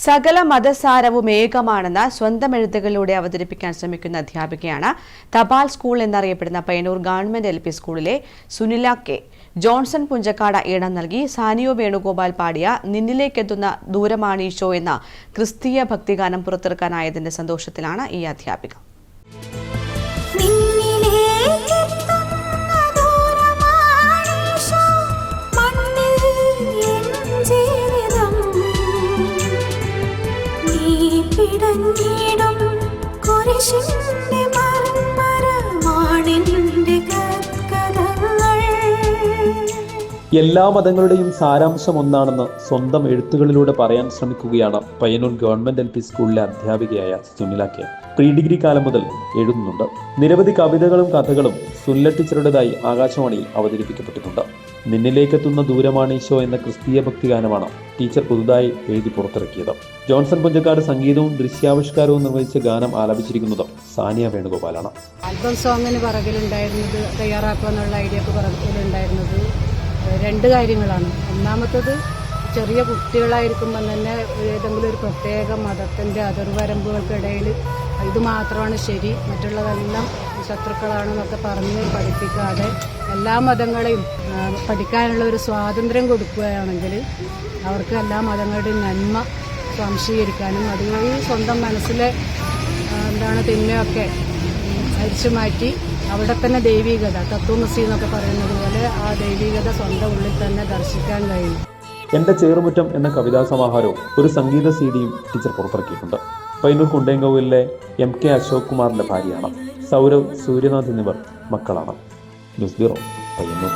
സകല മതസാരവും ഏകമാണെന്ന് സ്വന്തം എഴുത്തുകളിലൂടെ അവതരിപ്പിക്കാൻ ശ്രമിക്കുന്ന അധ്യാപികയാണ് തപാൽ സ്കൂൾ എന്നറിയപ്പെടുന്ന പയ്യന്നൂർ ഗവൺമെന്റ് LP സ്കൂളിലെ സുനില കെ. ജോൺസൺ പുഞ്ചക്കാട് ഈണം നൽകി സാനിയോ വേണുഗോപാൽ പാടിയ നിന്നിലേക്കെത്തുന്ന ദൂരമാണീശോ എന്ന ക്രിസ്തീയ ഭക്തിഗാനം പുറത്തിറക്കാനായതിന്റെ സന്തോഷത്തിലാണ് ഈ അധ്യാപിക. എല്ലാ മതങ്ങളുടെയും സാരാംശം ഒന്നാണെന്ന് സ്വന്തം എഴുത്തുകളിലൂടെ പറയാൻ ശ്രമിക്കുകയാണ് പയ്യന്നൂർ ഗവൺമെന്റ് LP സ്കൂളിലെ അധ്യാപികയായ സുനില കെ. പ്രീ ഡിഗ്രി കാലം മുതൽ എഴുതുന്നുണ്ട്. നിരവധി കവിതകളും കഥകളും സുനില ടീച്ചറുടേതായി ആകാശവാണിയിൽ അവതരിപ്പിക്കപ്പെട്ടിട്ടുണ്ട്. നിന്നിലേക്കെത്തുന്ന ദൂരമാണീശോ എന്ന ക്രിസ്തീയ ഭക്തിഗാനമാണ് ടീച്ചർ പുതുതായി എഴുതി പുറത്തിറക്കിയത്. ജോൺസൺ പുഞ്ചക്കാട് സംഗീതവും ദൃശ്യാവിഷ്കാരവും നിർവഹിച്ച ഗാനം ആലപിച്ചിരിക്കുന്നത് സാനിയ വേണുഗോപാലാണ്. ആൽബം സോങ്ങിന് പിറകിലുണ്ടായിരുന്നത്, തയ്യാറാക്കുക എന്നുള്ള ഐഡിയക്ക് പിറകിലുണ്ടായിരുന്നത് രണ്ട് കാര്യങ്ങളാണ്. ഒന്നാമത്തത്, ചെറിയ കുട്ടികളായിരിക്കുമ്പോൾ തന്നെ ഏതെങ്കിലും ഒരു പ്രത്യേക മതത്തിൻ്റെ അതിർവരമ്പുകൾക്കിടയിൽ ഇത് മാത്രമാണ് ശരി, മറ്റുള്ളതെല്ലാം ശത്രുക്കളാണെന്നൊക്കെ പറഞ്ഞ് പഠിപ്പിക്കാതെ എല്ലാ മതങ്ങളെയും പഠിക്കാനുള്ള ഒരു സ്വാതന്ത്ര്യം കൊടുക്കുകയാണെങ്കിൽ അവർക്ക് എല്ലാ മതങ്ങളുടെയും നന്മ സ്വാംശീകരിക്കാനും അതുവഴി സ്വന്തം മനസ്സിലെ തിന്മയൊക്കെ അരിച്ചു മാറ്റി അവിടെ തന്നെ ദൈവികത, തത്വമസി എന്നൊക്കെ പറയുന്നത് പോലെ ആ ദൈവികത സ്വന്തം ഉള്ളിൽ തന്നെ ദർശിക്കാൻ കഴിയും. എന്റെ ചേറുമുറ്റം എന്ന കവിതാ സമാഹാരവും ഒരു സംഗീത CD-യും ടീച്ചർ പുറത്തിറക്കിയിട്ടുണ്ട്. പയ്യന്നൂർ കുണ്ടേങ്കോവിലെ MK അശോക് കുമാറിന്റെ ഭാര്യയാണ്. സൗരവ്, സൂര്യനാഥ് എന്നിവർ മക്കളാണ്. News bureau, Payyanur.